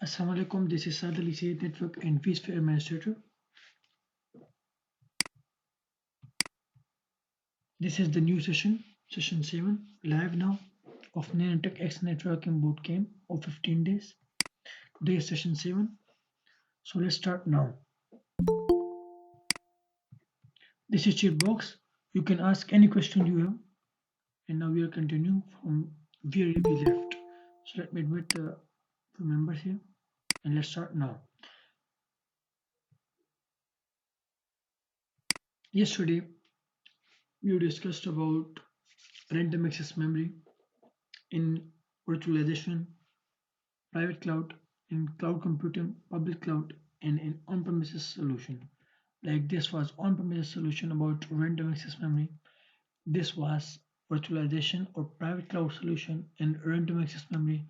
Assalamu alaikum, this is Sadali Said Network and vSphere Administrator. This is the new session, session 7, live now of Nanotech X Networking Bootcamp of 15 days. Today is session 7, so let's start now. This is chat box. You can ask any question you have, and now we are continuing from where we left. So let me admit the members here, and let's start now. Yesterday, we discussed about random access memory in virtualization, private cloud, in cloud computing, public cloud, and in on-premises solution. Like this was on-premises solution about random access memory. This was virtualization or private cloud solution and random access memory.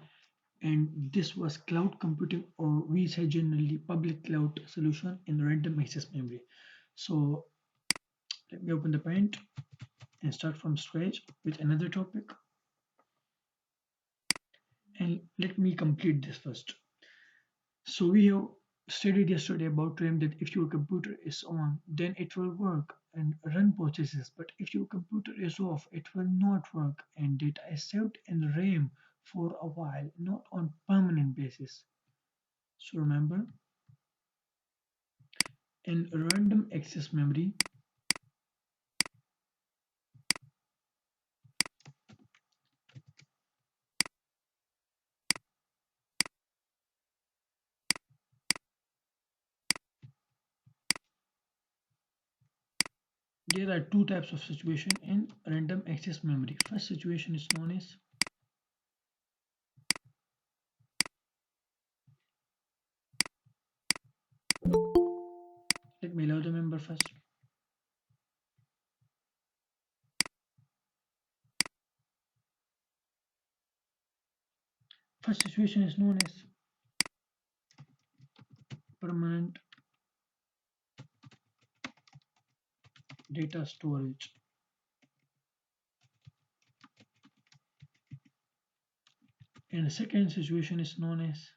And this was cloud computing, or we say generally public cloud solution in random access memory. So let me open the paint and start from scratch with another topic. And let me complete this first. So we have studied yesterday about RAM that if your computer is on, then it will work and run processes. But if your computer is off, it will not work and data is saved in RAM for a while, not on permanent basis. So remember, in random access memory, there are two types of situation in random access memory. First situation is known as let me allow the member first. First situation is known as permanent data storage. And the second situation is known as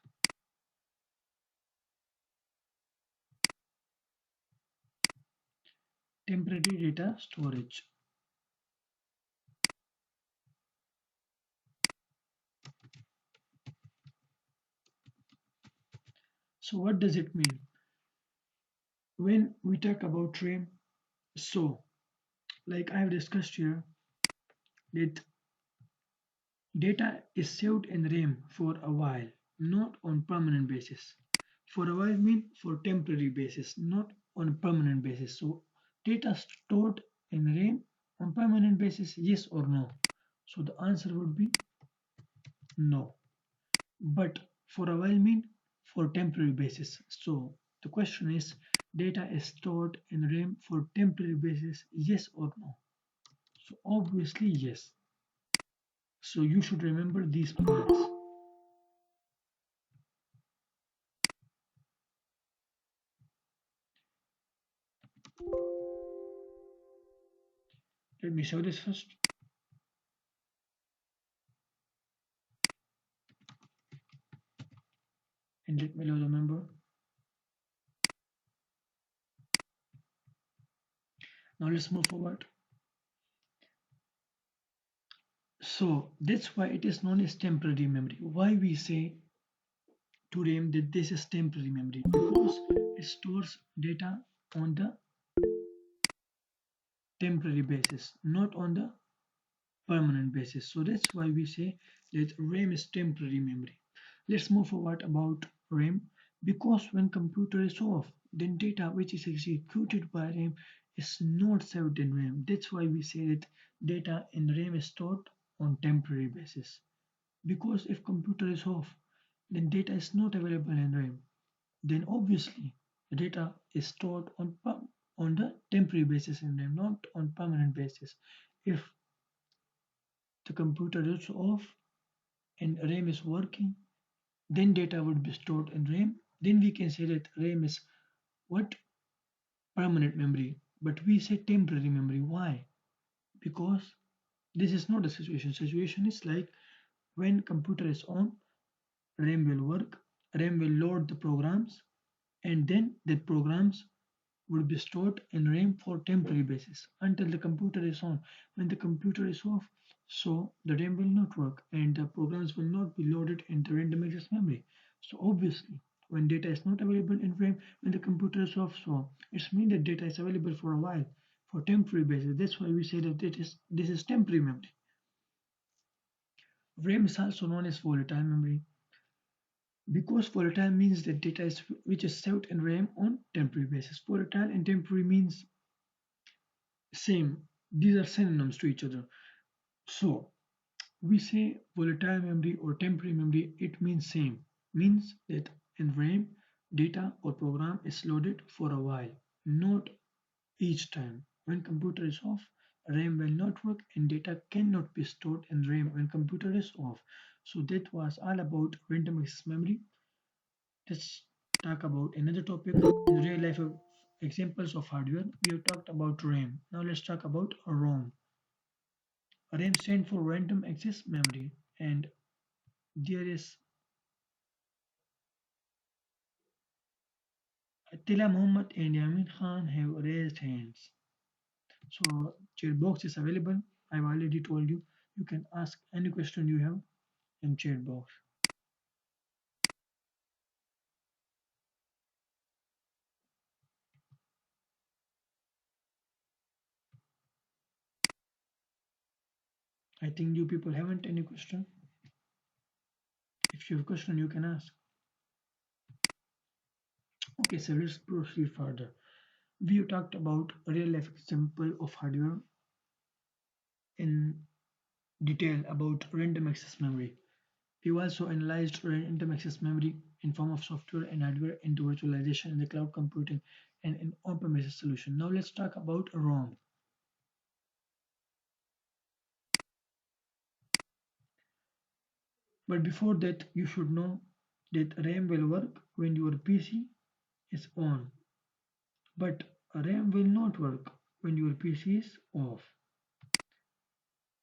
temporary data storage. So what does it mean? When we talk about RAM, so like I have discussed here, that data is saved in RAM for a while, not on permanent basis. For a while mean for temporary basis, not on a permanent basis. So data stored in RAM on permanent basis, yes or no? So the answer would be no. But for a while mean for temporary basis. So the question is, data is stored in RAM for temporary basis, yes or no? So obviously yes. So you should remember these points. Let me show this first. And let me load the member. Now let's move forward. So that's why it is known as temporary memory. Why we say to RAM that this is temporary memory? Because it stores data on the temporary basis, not on the permanent basis. So that's why we say that RAM is temporary memory. Let's move forward about RAM. Because when computer is off, then data which is executed by RAM is not saved in RAM. That's why we say that data in RAM is stored on temporary basis. Because if computer is off, then data is not available in RAM. Then obviously the data is stored on the temporary basis in RAM, not on permanent basis. If the computer is off and RAM is working, then data would be stored in RAM. Then we can say that RAM is what? Permanent memory. But we say temporary memory. Why? Because This is not a situation. Situation is like when computer is on, RAM will work, RAM will load the programs, and then the programs will be stored in RAM for temporary basis until the computer is on. When the computer is off, so the RAM will not work and the programs will not be loaded into random access memory. So obviously, when data is not available in RAM, when the computer is off, so it means that data is available for a while, for temporary basis. That's why we say that this is temporary memory. RAM is also known as volatile memory because volatile means that data is which is saved in RAM on temporary basis. Volatile and temporary means same. These are synonyms to each other. So we say volatile memory or temporary memory, it means same. Means that in RAM, data or program is loaded for a while, not each time. When computer is off, RAM will not work and data cannot be stored in RAM when computer is off. So that was all about random access memory. Let's talk about another topic in real life examples of hardware. We have talked about RAM. Now let's talk about ROM. RAM stands for random access memory, and there is Attila Muhammad and Yamin Khan have raised hands. So chat box is available. I've already told you. You can ask any question you have in chat box. I think you people haven't any question. If you have a question, you can ask. Okay, so let's proceed further. We have talked about a real life example of hardware in detail about random access memory. We also analyzed random access memory in form of software and hardware into virtualization in the cloud computing and in on-premises solution. Now let's talk about ROM. But before that, you should know that RAM will work when your PC is on, but RAM will not work when your PC is off.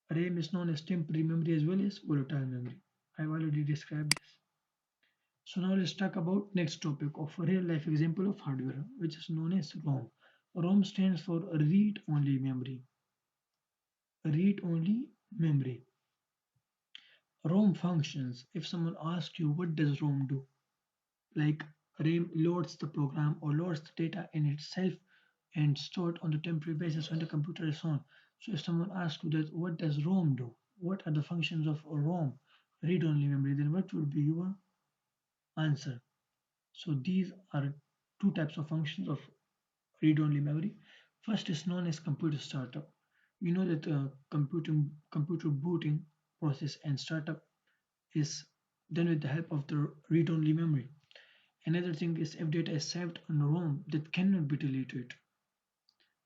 RAM is known as temporary memory as well as volatile memory. I've already described this. So now let's talk about next topic of a real life example of hardware, which is known as ROM. ROM stands for read-only memory. Read-only memory. ROM functions. If someone asks you what does ROM do, like RAM loads the program or loads the data in itself and stored on the temporary basis when the computer is on. So if someone asks you that what does ROM do? What are the functions of ROM? Read-only memory, then what would be your answer? So these are two types of functions of read-only memory. First is known as computer startup. You know that computer booting process and startup is done with the help of the read-only memory. Another thing is if data is saved on ROM that cannot be deleted.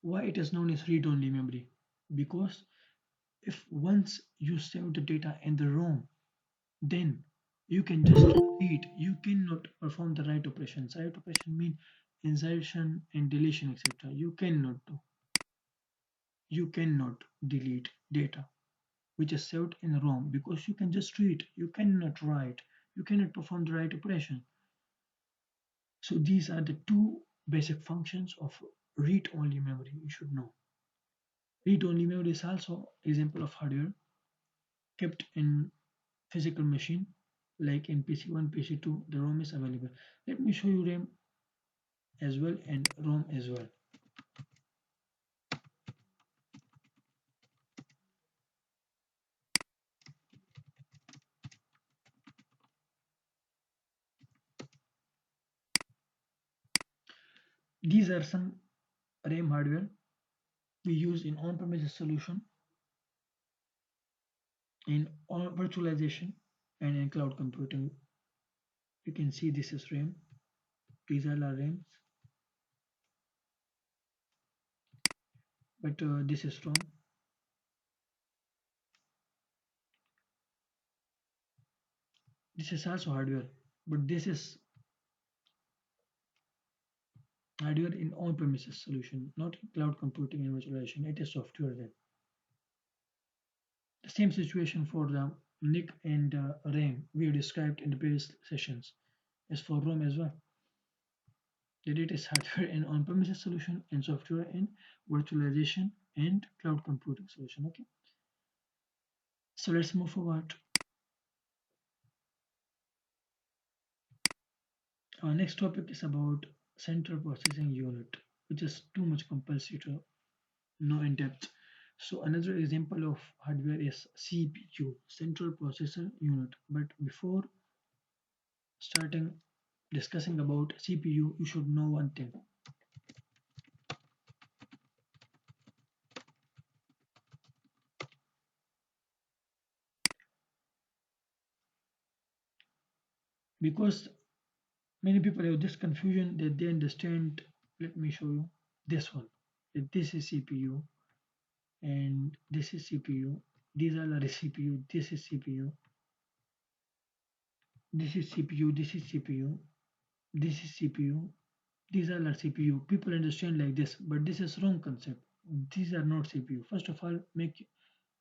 Why it is known as read-only memory? Because if once you save the data in the ROM, then you can just read. You cannot perform the write operations. Write operation mean insertion and deletion, etc. You cannot do. You cannot delete data which is saved in ROM because you can just read. You cannot write. You cannot perform the write operation. So these are the two basic functions of read-only memory you should know. Read-only memory is also example of hardware kept in physical machine like in PC1, PC2, the ROM is available. Let me show you RAM as well and ROM as well. These are some RAM hardware we use in on-premises solution, in virtualization, and in cloud computing. You can see this is RAM. These are our RAMs, but this is ROM. This is also hardware, but this is hardware in on-premises solution, not cloud computing and virtualization. It is software then. The same situation for the NIC and RAM we have described in the previous sessions is for ROM as well. The data is hardware in on-premises solution and software in virtualization and cloud computing solution. Okay, so let's move forward. Our next topic is about central processing unit, which is too much compulsory to know in depth. So another example of hardware is CPU, central processor unit. But before starting discussing about CPU, you should know one thing. Because many people have this confusion that they understand, let me show you this one. That this is CPU and this is CPU. These are the CPU, this is CPU, this is CPU, this is CPU, this is CPU, these are not CPU. People understand like this, but this is wrong concept. These are not CPU. First of all, make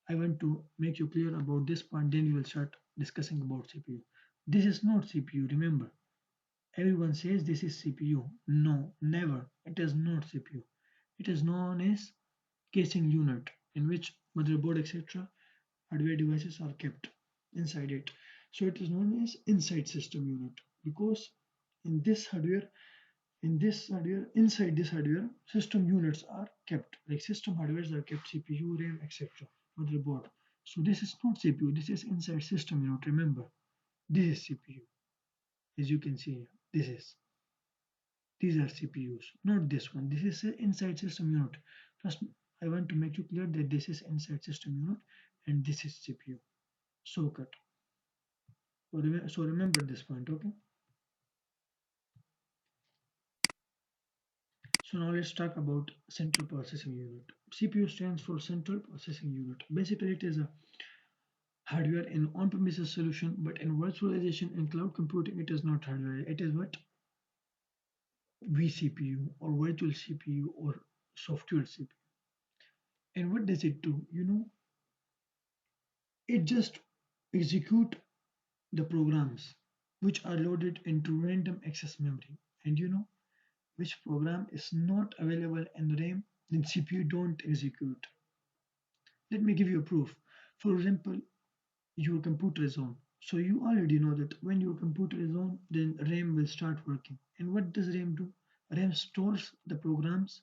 I want to make you clear about this point, then we will start discussing about CPU. This is not CPU, remember. Everyone says this is CPU. No, never. It is not CPU. It is known as casing unit, in which motherboard, etc., hardware devices are kept inside it. So it is known as inside system unit because in this hardware, inside this hardware, system units are kept. Like system hardwares are kept, CPU, RAM, etc., motherboard. So this is not CPU. This is inside system unit. Remember, this is CPU. As you can see here, this is. These are CPUs, not this one. This is an inside system unit. First, I want to make you clear that this is inside system unit and this is CPU. So cut. So remember this point, okay? So now let's talk about central processing unit. CPU stands for central processing unit. Basically, it is a hardware in on-premises solution, but in virtualization and cloud computing, it is not hardware. It is what vCPU or virtual CPU or software CPU. And what does it do? It just execute the programs which are loaded into random access memory. And which program is not available in RAM, then CPU don't execute. Let me give you a proof. For example, your computer is on. So you already know that when your computer is on, then RAM will start working. And what does RAM do? RAM stores the programs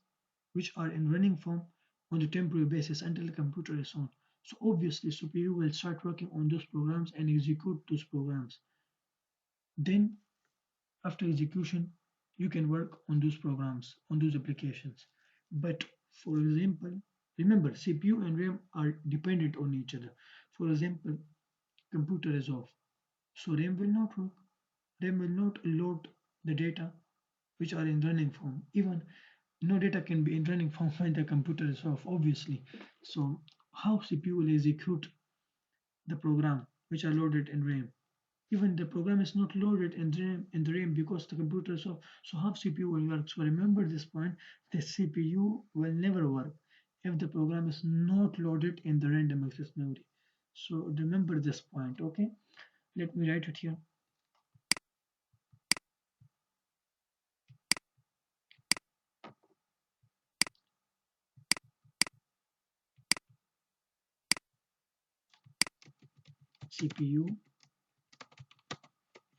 which are in running form on a temporary basis until the computer is on. So obviously CPU will start working on those programs and execute those programs. Then after execution, you can work on those programs, on those applications. But for example, remember CPU and RAM are dependent on each other. For example, computer is off. So RAM will not work. RAM will not load the data which are in running form. Even no data can be in running form when the computer is off, obviously. So how CPU will execute the program which are loaded in RAM? Even the program is not loaded in the RAM because the computer is off. So how CPU will work? So remember this point, the CPU will never work if the program is not loaded in the random access memory. So remember this point, okay? Let me write it here. CPU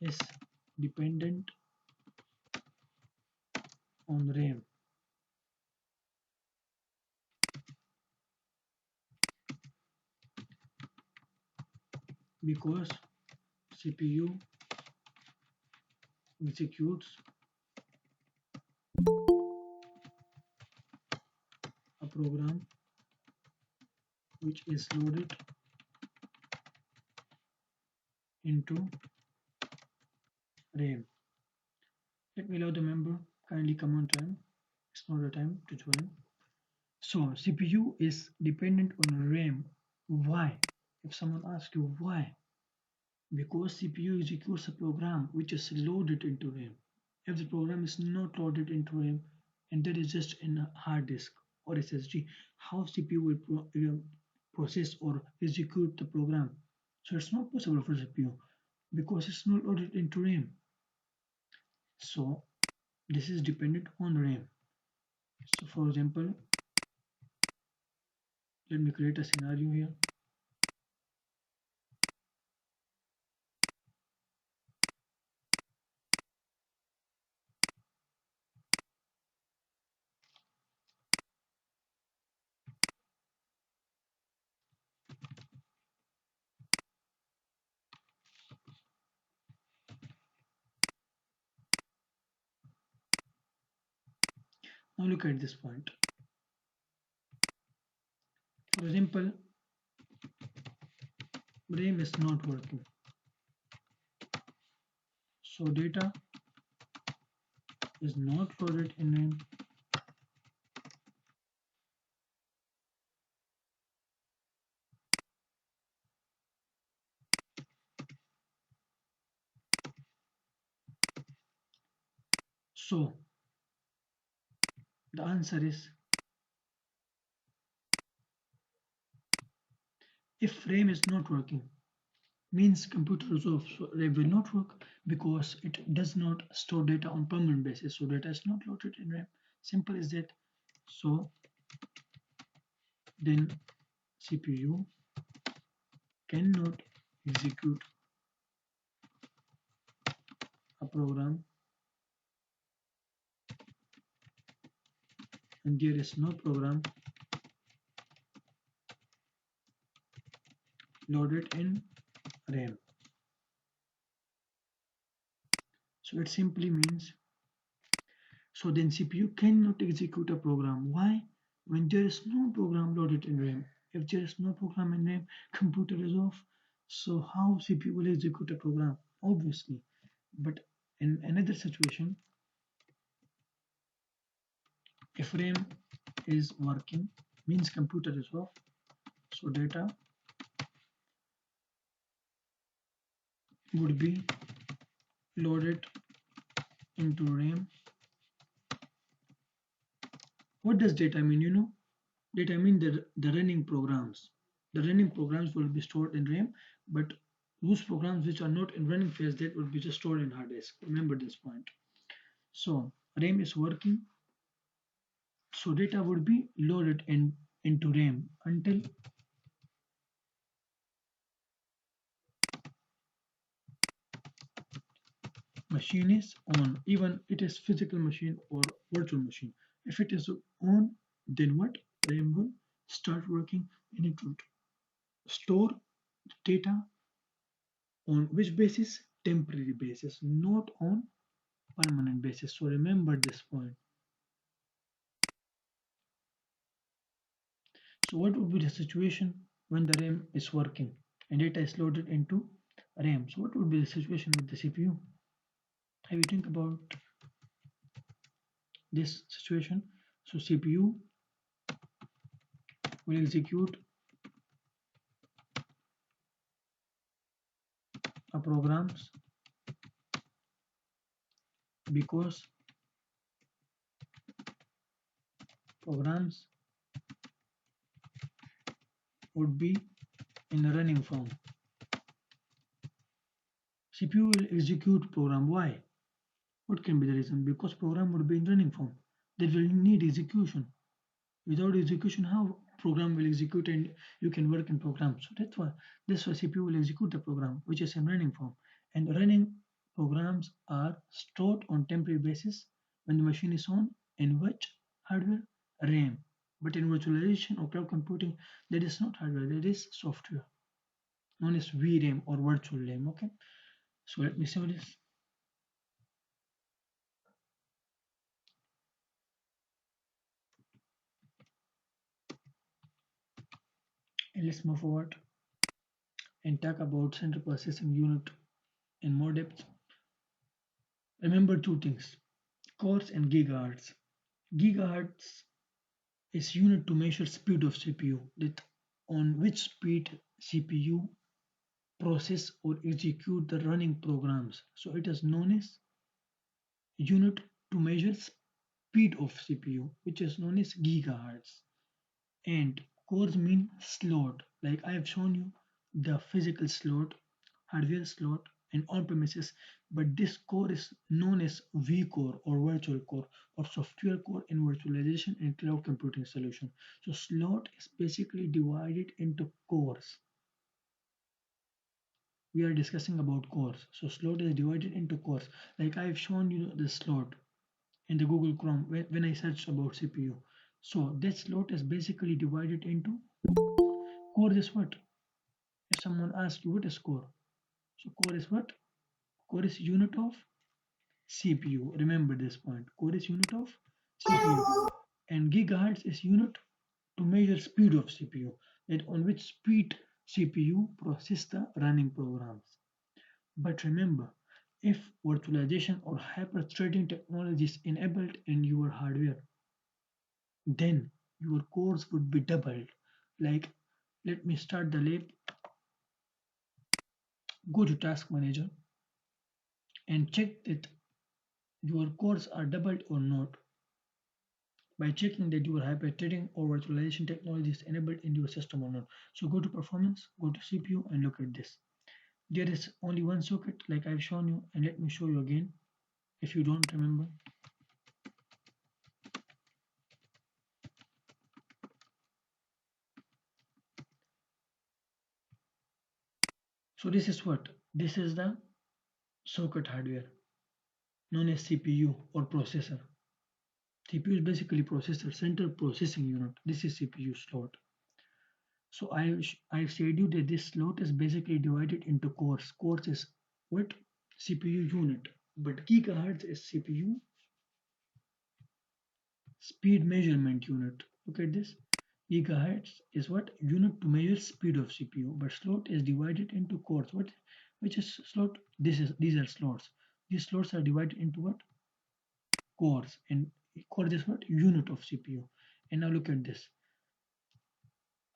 is dependent on RAM because CPU executes a program which is loaded into RAM. Let me allow the member kindly come on time. It's not the time to join. So CPU is dependent on RAM. Why? If someone asks you why, because CPU executes a program which is loaded into RAM. If the program is not loaded into RAM and that is just in a hard disk or SSD, how CPU will process or execute the program. So it's not possible for CPU because it's not loaded into RAM. So this is dependent on RAM. So for example, let me create a scenario here. Now look at this point. For example, RAM is not working. So data is not loaded in RAM. So the answer is if RAM is not working, means computer is off. So RAM will not work because it does not store data on permanent basis. So data is not loaded in RAM. Simple as that. So then CPU cannot execute a program and there is no program loaded in RAM. So it simply means so then CPU cannot execute a program. Why? When there is no program loaded in RAM. If there is no program in RAM, computer is off. So how CPU will execute a program? Obviously. But in another situation, if RAM is working, means computer is off. So data would be loaded into RAM. What does data mean? You know, data mean the running programs. The running programs will be stored in RAM, but those programs which are not in running phase that will be just stored in hard disk. Remember this point. So RAM is working, so data would be loaded into RAM until machine is on, even it is physical machine or virtual machine. If it is on, then what? RAM will start working and it would store data on which basis? Temporary basis, not on permanent basis. So remember this point. So what would be the situation when the RAM is working and data is loaded into RAM? So what would be the situation with the CPU? Have you think about this situation? So CPU will execute a programs because programs would be in a running form. CPU will execute program. Why? What can be the reason? Because program would be in running form. They will need execution. Without execution, how program will execute and you can work in program? So that's why CPU will execute the program which is in running form. And running programs are stored on temporary basis when the machine is on in which hardware? RAM. But in virtualization or cloud computing, that is not hardware, that is software known as VRAM or virtual RAM. Okay. So let me show this. And let's move forward and talk about central processing unit in more depth. Remember two things, cores and gigahertz. Gigahertz is unit to measure speed of CPU, that on which speed CPU process or execute the running programs. So it is known as unit to measure speed of CPU, which is known as gigahertz. And cores mean slot. Like I have shown you the physical slot, hardware slot, and on-premises, but this core is known as vCore or virtual core or software core in virtualization and cloud computing solution. So slot is basically divided into cores. We are discussing about cores. So slot is divided into cores. Like I've shown you the slot in the Google Chrome when I searched about CPU. So that slot is basically divided into core is what? If someone asks you what is core? So core is what? Core is unit of CPU. Remember this point. Core is unit of CPU. And gigahertz is unit to measure speed of CPU. That on which speed CPU process the running programs. But remember, if virtualization or hyper-threading technology is enabled in your hardware, then your cores would be doubled. Like, let me start the lab, go to Task Manager and check that your cores are doubled or not by checking that your hyper-threading or virtualization technology is enabled in your system or not. So go to Performance, go to CPU and look at this. There is only one socket like I've shown you, and let me show you again if you don't remember. So this is what? This is the socket hardware known as CPU or processor. CPU is basically processor, central processing unit. This is CPU slot. So I've said you that this slot is basically divided into cores. Cores is what? CPU unit. But gigahertz is CPU speed measurement unit. Look at this. Gigahertz is what? Unit to measure speed of CPU. But slot is divided into cores. What? Which is slot? These are slots. These slots are divided into what? Cores. And core is what? Unit of CPU. And now look at this.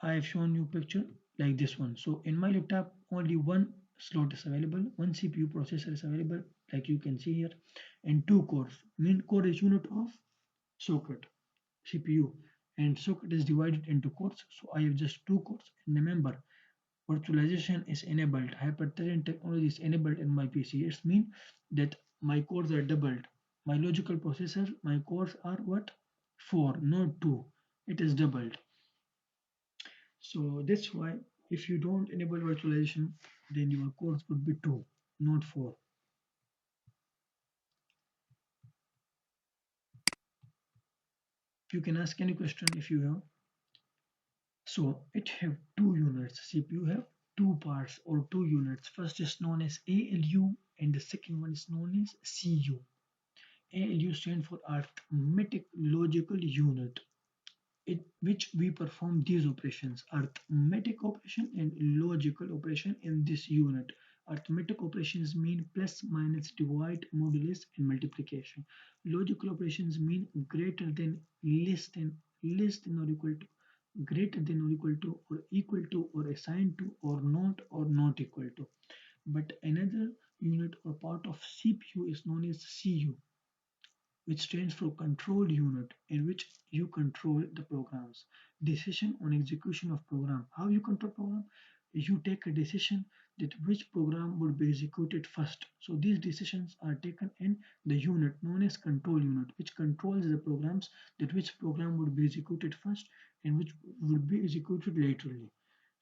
I have shown you picture like this one. So in my laptop, only one slot is available, one CPU processor is available, like you can see here, and two cores. Main core is unit of socket, CPU, and socket is divided into cores. So I have just two cores. And remember, virtualization is enabled, hyper-threading technology is enabled in my PC. It means that my cores are doubled. My logical processor, my cores are what? Four, not two. It is doubled. So that's why if you don't enable virtualization, then your cores would be two, not four. You can ask any question if you have. So it have two units. CPU have two parts or two units. First is known as ALU and the second one is known as CU. ALU stands for Arithmetic Logical Unit, in which we perform these operations: arithmetic operation and logical operation in this unit. Arithmetic operations mean plus, minus, divide, modulus, and multiplication. Logical operations mean greater than, less than or equal to, greater than or equal to, or assigned to, or not equal to. But another unit or part of CPU is known as CU, which stands for control unit, in which you control the programs. Decision on execution of program. How you control program? You take a decision that which program would be executed first. So these decisions are taken in the unit known as control unit, which controls the programs, that which program would be executed first and which would be executed laterally.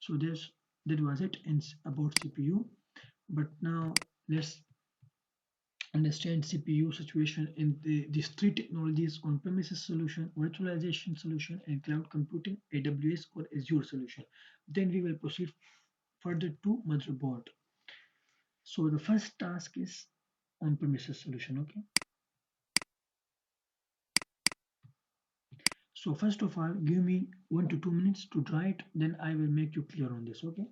So that was it about CPU. But now let's understand CPU situation in these three technologies: on-premises solution, virtualization solution, and cloud computing, AWS or Azure solution. Then we will proceed further to motherboard. So the first task is on-premises solution. Okay. So first of all, give me 1 to 2 minutes to try it. Then I will make you clear on this. Okay.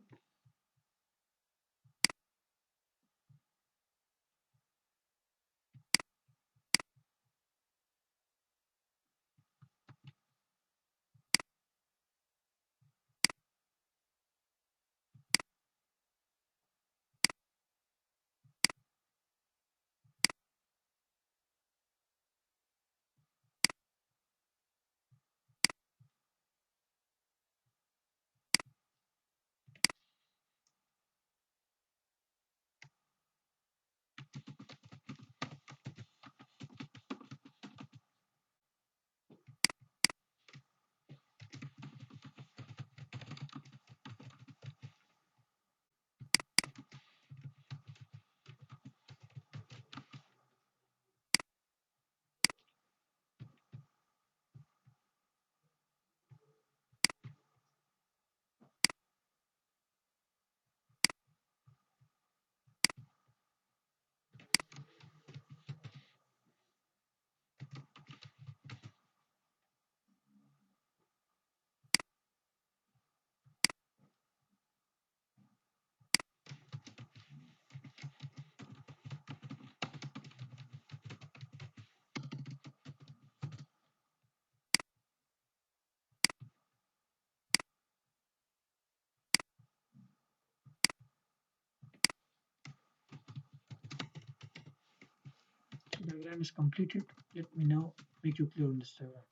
diagram is completed. Let me now make you clear on this diagram.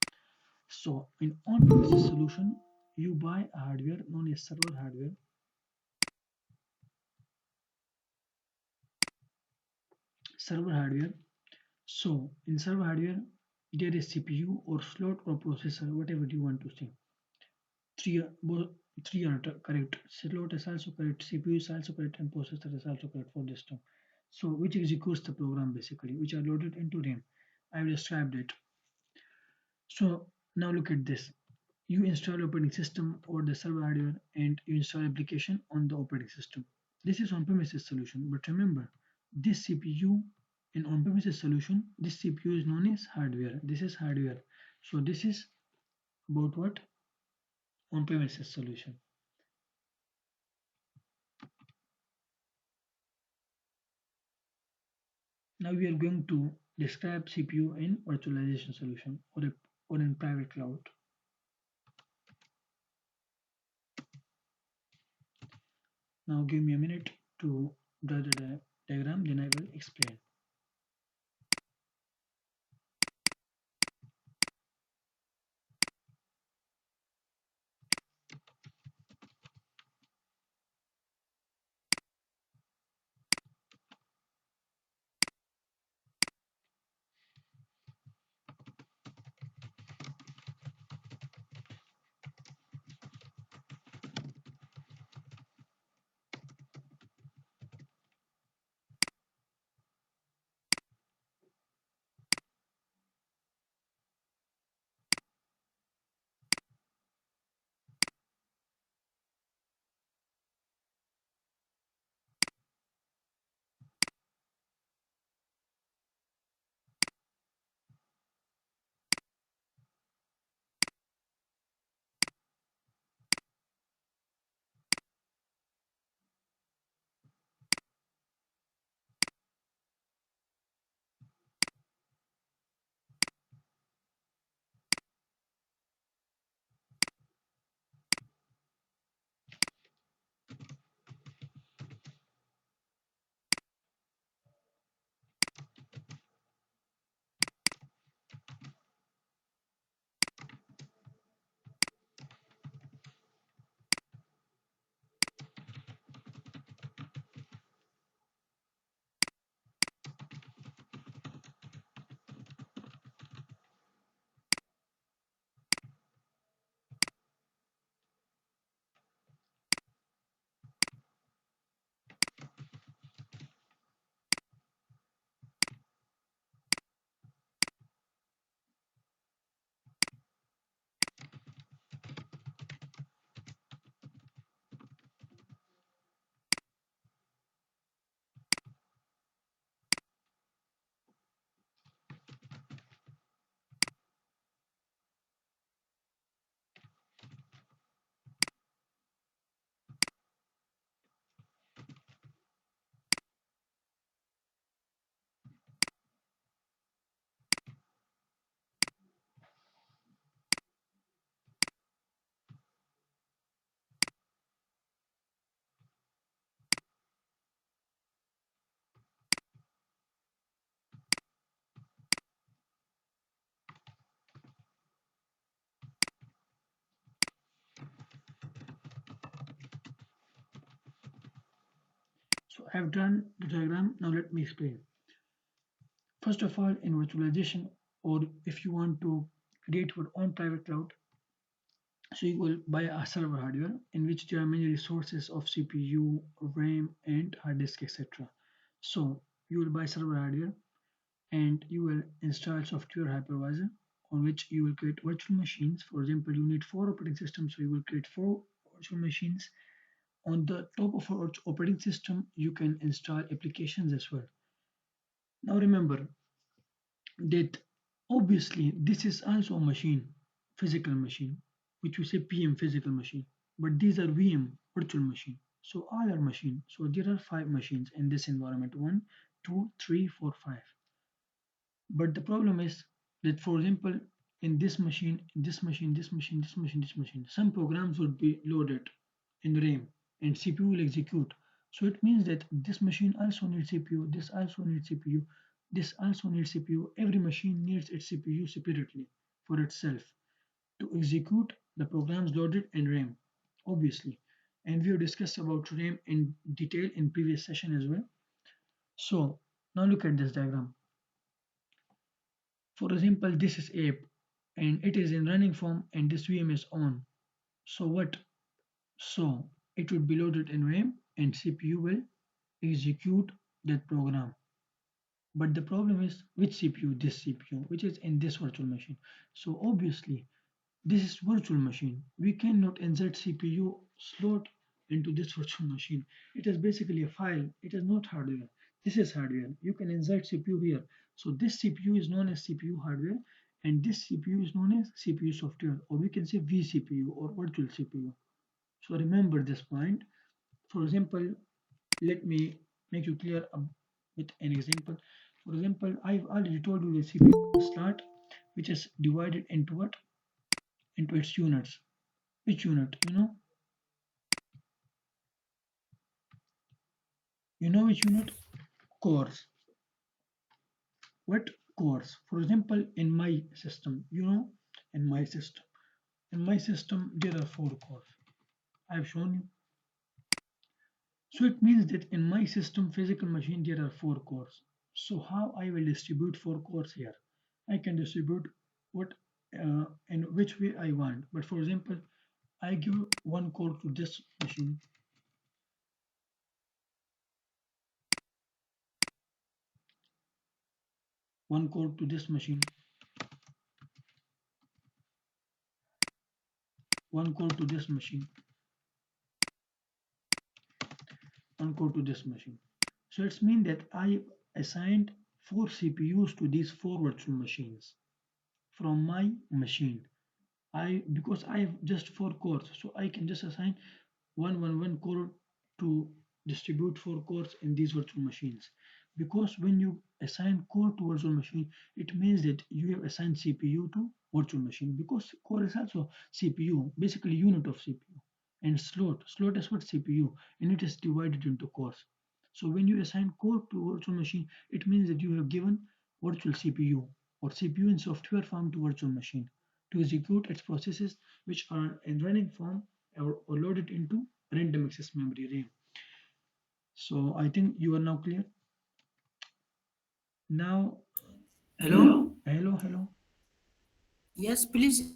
So in on-premises solution, you buy a hardware known as server hardware. Server hardware. So in server hardware, there is CPU or slot or processor, whatever you want to say. Three, three are correct. Slot is also correct. CPU is also correct, and processor is also correct for this term. So which executes the program basically, which are loaded into RAM. I will describe it. So now look at this. You install operating system or the server hardware and you install application on the operating system. This is on-premises solution, but remember this CPU in on-premises solution, this CPU is known as hardware. This is hardware. So this is about what? On-premises solution. Now we are going to describe CPU in virtualization solution or in private cloud. Now give me a minute to draw the diagram, then I will explain. So I have drawn the diagram. Now let me explain. First of all, in virtualization, or if you want to create your own private cloud, so you will buy a server hardware in which there are many resources of CPU, RAM, and hard disk, etc. So you will buy server hardware and you will install software hypervisor on which you will create virtual machines. For example, you need 4 operating systems, so you will create 4 virtual machines. On the top of our operating system, you can install applications as well. Now remember that obviously this is also a machine, physical machine, which we say PM physical machine, but these are VM virtual machine. So all are machine. So there are 5 machines in this environment: one, two, three, four, five. But the problem is that, for example, in this machine, this machine, this machine, this machine, this machine, some programs would be loaded in RAM and CPU will execute. So it means that this machine also needs CPU, this also needs CPU. This also needs CPU. Every machine needs its CPU separately for itself to execute the programs loaded in RAM, obviously. And we have discussed about RAM in detail in previous session as well. So now look at this diagram. For example, this is app and it is in running form and this VM is on. So what? So it would be loaded in RAM and CPU will execute that program. But the problem is which CPU? This CPU, which is in this virtual machine. So obviously this is virtual machine. We cannot insert CPU slot into this virtual machine. It is basically a file. It is not hardware. This is hardware. You can insert CPU here. So this CPU is known as CPU hardware and this CPU is known as CPU software, or we can say vCPU or virtual CPU. So remember this point. For example, let me make you clear with an example. For example, I've already told you the CPU slot, which is divided into what? Into its units. Which unit? You know which unit? Cores. What cores? For example, in my system, in my system. In my system, there are four cores. I've shown you. So it means that in my system, physical machine, there are four cores. So how I will distribute four cores here? I can distribute what in which way I want. But for example, I give one core to this machine, one core to this machine, one core to this machine, one core to this machine. So it's mean that I assigned four CPUs to these four virtual machines from my machine. I because I have just four cores, so I can just assign one core to distribute four cores in these virtual machines. Because when you assign core to virtual machine, it means that you have assigned CPU to virtual machine because core is also CPU, basically unit of CPU. And slot is what CPU, and it is divided into cores. So when you assign core to virtual machine, it means that you have given virtual CPU or CPU in software form to virtual machine to execute its processes which are in running form or loaded into random access memory RAM. So I think you are now clear. Now, Hello? hello. Yes, please.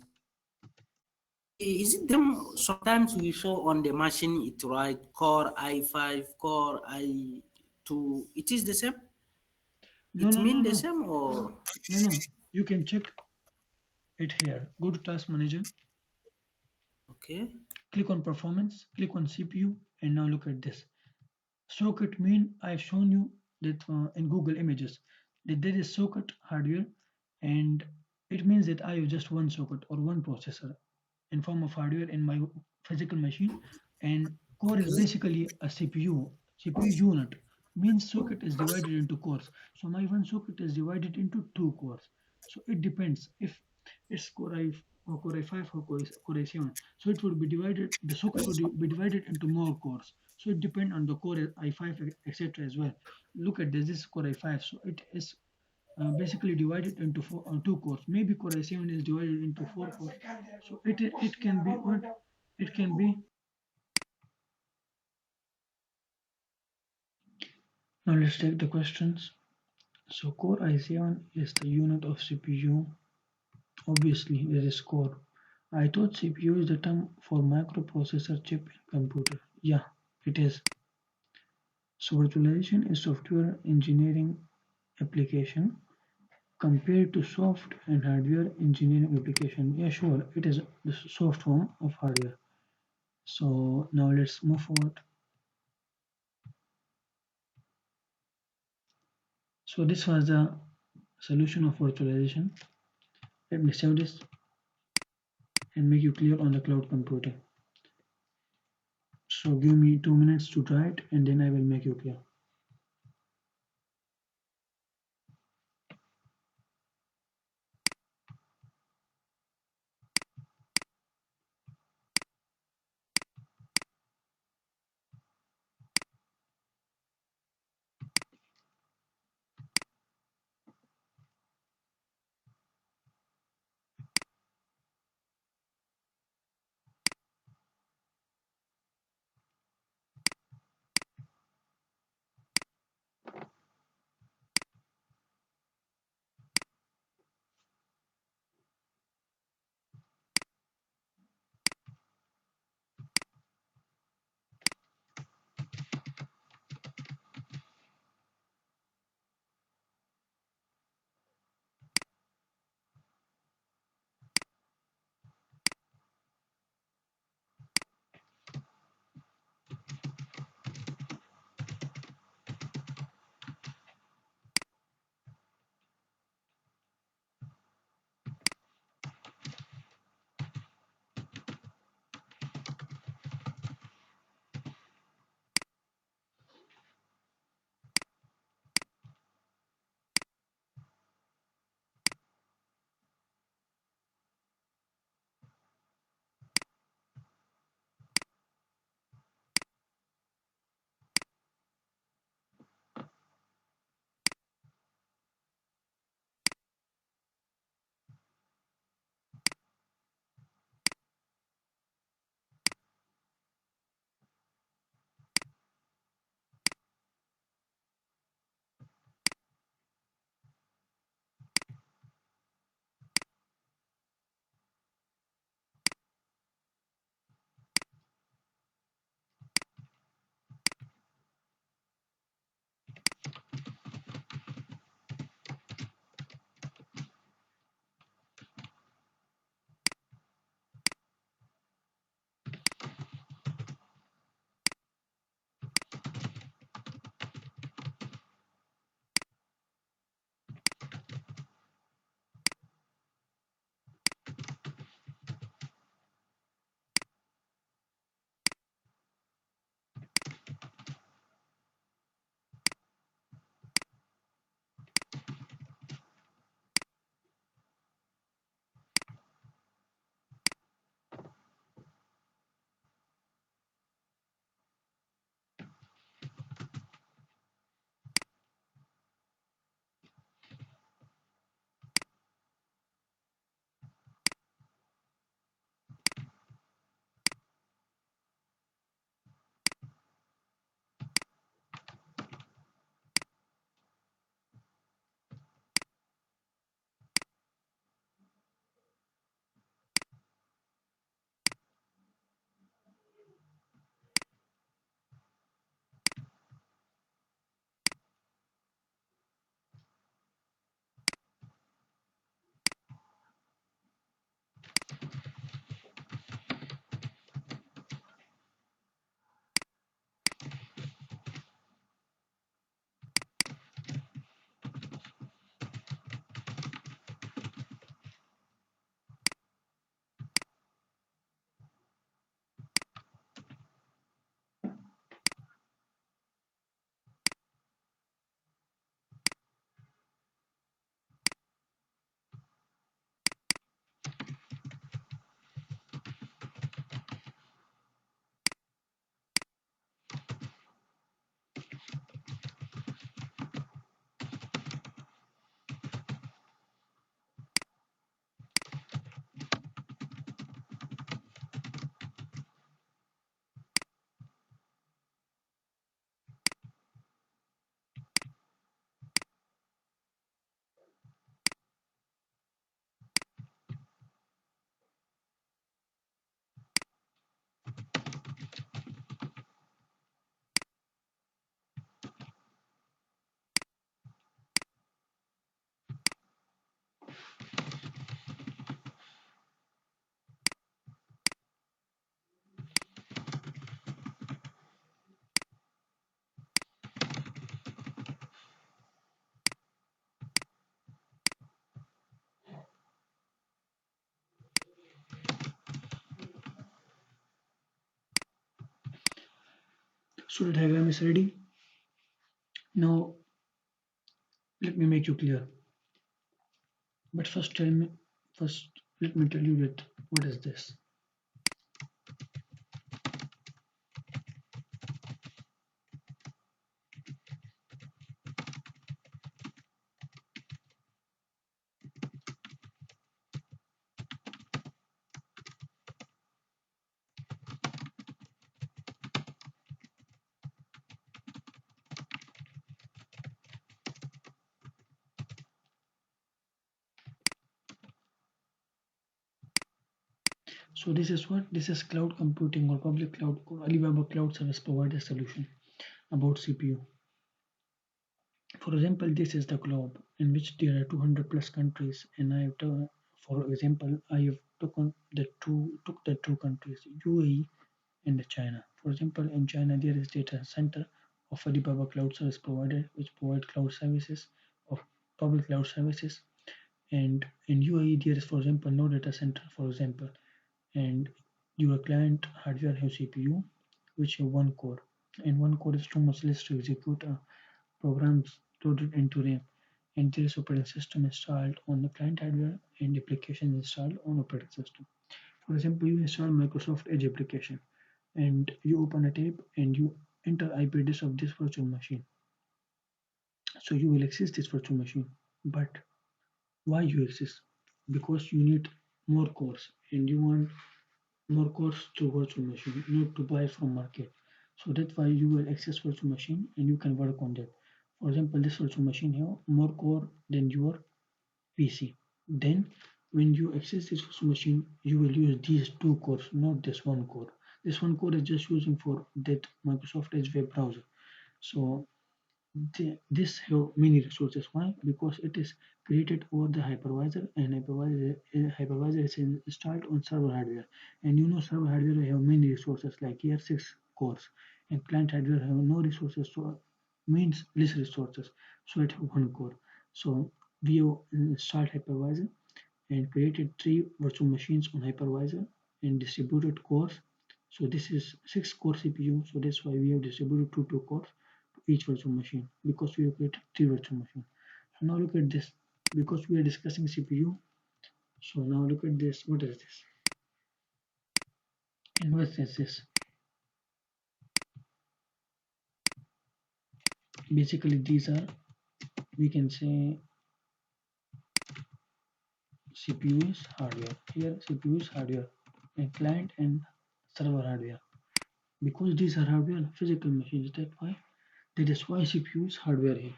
Is it them? Sometimes we show on the machine it write core i5, core i2. It is the same? No, It no, no, mean the no, same or no. You can check it here. Go to Task Manager, okay? click on Performance, click on CPU, and now look at this. Socket mean I've shown you that in Google Images that there is socket hardware, and it means that I have just one socket or one processor in form of hardware in my physical machine, and core is basically a CPU unit. Means socket is divided into cores. So my one socket is divided into two cores. So it depends if it's core i5 or core i7. So it would be divided. The socket would be divided into more cores. So it depends on the core i5 etc. as well. Look at this. This is core i5. So it is basically divided into two cores. Maybe core i7 is divided into four cores. So it can be what it can be. Now let's take the questions. So core i7 is the unit of CPU. Obviously, there is core. I thought CPU is the term for microprocessor chip in computer. Yeah, it is. So virtualization is software engineering application compared to soft and hardware engineering application. Yeah, sure, it is the soft form of hardware. So now let's move forward. So this was the solution of virtualization. Let me save this and make you clear on the cloud computing. So give me 2 minutes to try it and then I will make you clear. So the diagram is ready. Now let me make you clear. But first let me tell you that what is this. So this is what? This is cloud computing or public cloud or Alibaba Cloud Service Provider solution about CPU. For example, this is the globe in which there are 200 plus countries, and for example, I have took the two countries, UAE and China. For example, in China there is data center of Alibaba Cloud Service Provider, which provide cloud services of public cloud services, and in UAE there is, for example, no data center, for example, and your client hardware has CPU, which have one core, and one core is too much less to execute programs loaded into RAM, and there is operating system installed on the client hardware and application installed on operating system. For example, you install Microsoft Edge application and you open a tab and you enter IP address of this virtual machine. So you will access this virtual machine. But why you access? Because you need more cores and you want more cores to virtual machine, not to buy from market. So that's why you will access virtual machine and you can work on that. For example, this virtual machine have more core than your PC. Then when you access this virtual machine, you will use these two cores, not this one core. This one core is just using for that Microsoft Edge web browser. So this have many resources. Why? Because it is created over the hypervisor, and hypervisor is installed on server hardware. And you know server hardware have many resources like here 6 cores, and client hardware have no resources, so means less resources. So it have one core. So we have installed hypervisor and created 3 virtual machines on hypervisor and distributed cores. So this is 6 core CPU. So that's why we have distributed two cores to each virtual machine because we have created 3 virtual machines. So now look at this because we are discussing CPU. So now look at this. What is this? And what is this? Basically, these are, we can say, CPU is hardware. Here CPU is hardware and client and server hardware. Because these are hardware physical machines, that is why CPU is hardware here.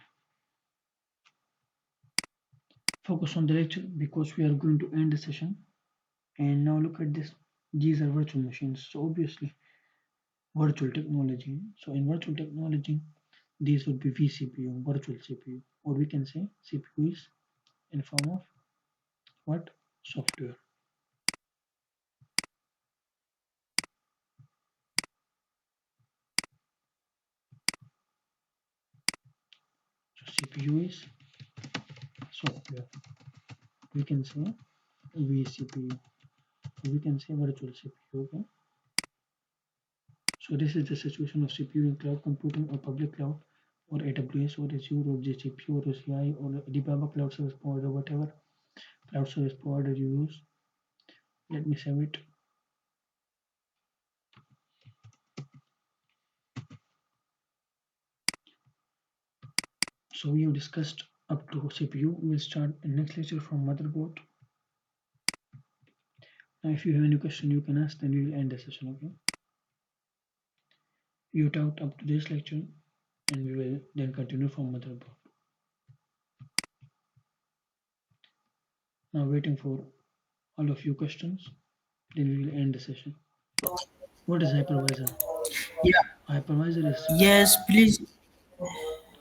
Focus on the lecture because we are going to end the session. And now look at this. These are virtual machines. So obviously virtual technology. So in virtual technology, these would be vCPU, virtual CPU, or we can say CPU is in form of what? Software. So CPU is software. We can say vCPU. We can say virtual CPU. Okay. So this is the situation of CPU in cloud computing or public cloud or AWS or Azure or GCP or OCI or Alibaba cloud service provider, whatever cloud service provider you use. Let me save it. So we have discussed up to CPU. We will start the next lecture from motherboard. Now if you have any question you can ask, then we will end the session. Okay. You talked up to this lecture and we will then continue from motherboard. Now waiting for all of you questions, then we will end the session. What is hypervisor? Yeah. Hypervisor is Yes, please,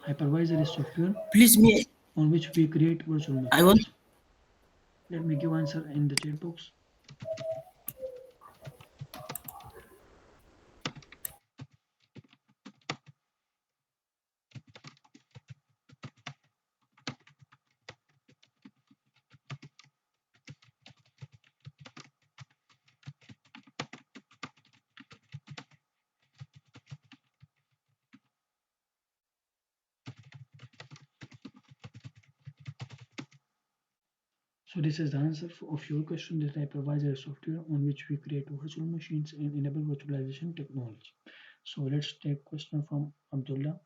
hypervisor is software please me. on which we create virtual I want. machines. Let me give answer in the chat box. So this is the answer of your question. That hypervisor is software on which we create virtual machines and enable virtualization technology. So let's take question from Abdullah.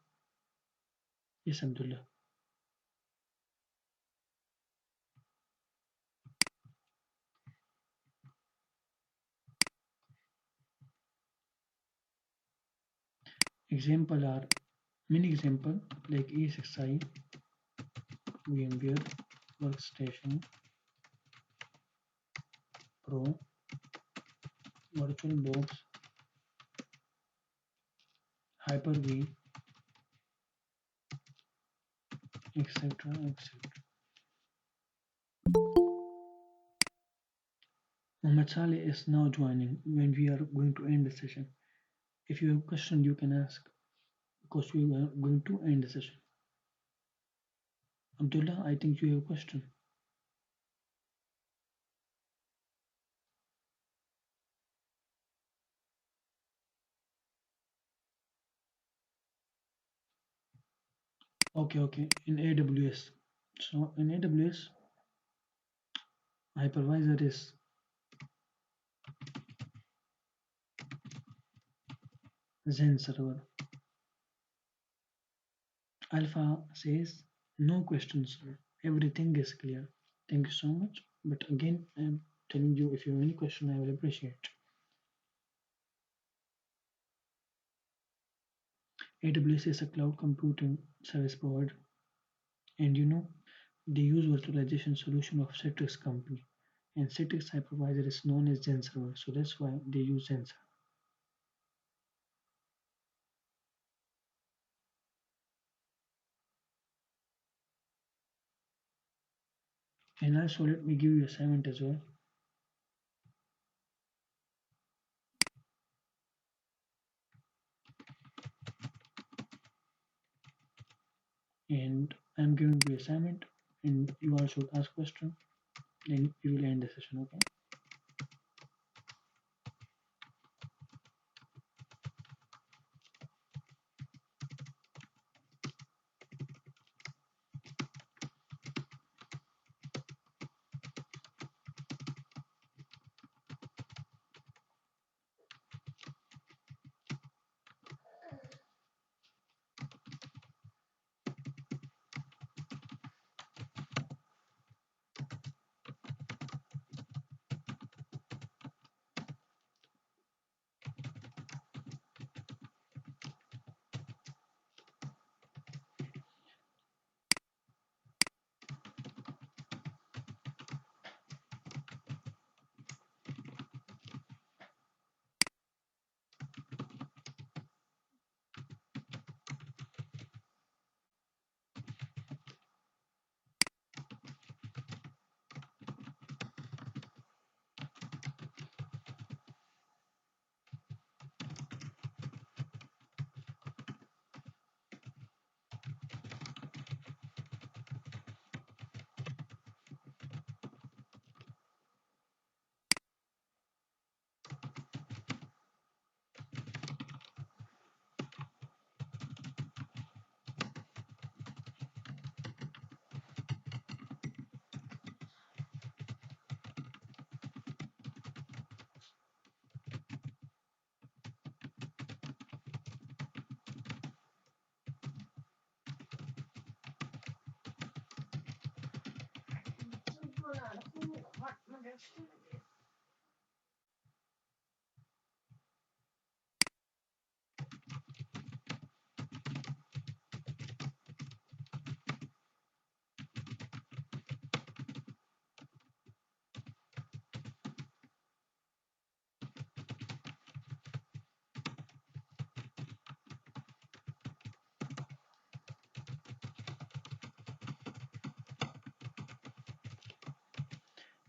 Yes, Abdullah. Example are many example like ESXi, VMware, Workstation, Pro, VirtualBox, Hyper-V, etc. etc. Muhammad Saleh is now joining when we are going to end the session. If you have a question, you can ask because we are going to end the session. Abdullah, I think you have a question. Okay, okay. In AWS. So in AWS, hypervisor is Zen server. Alpha says, no questions, sir. Everything is clear. Thank you so much. But again, I'm telling you, if you have any question, I will appreciate. AWS is a cloud computing service provider, and they use virtualization solution of Citrix company, and Citrix hypervisor is known as Zen server, so that's why they use Zen server. And also, let me give you assignment as well. And I'm giving you assignment, and you all should ask question. Then we will end the session. Okay.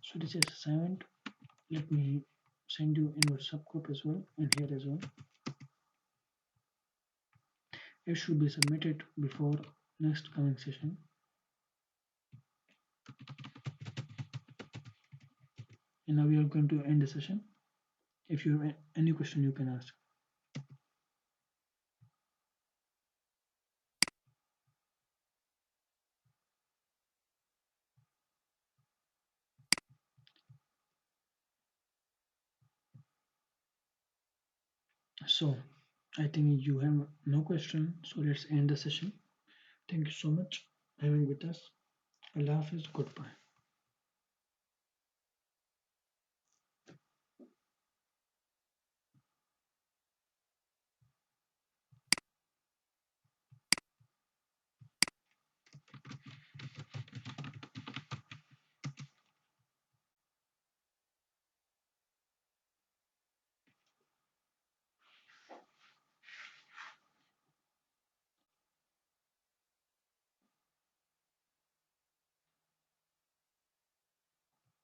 So this is assignment. Let me send you in WhatsApp group as well and here as well. It should be submitted before next coming session. And now we are going to end the session. If you have any question, you can ask. So I think you have no question. So let's end the session. Thank you so much for having with us. Allah Hafiz. Goodbye.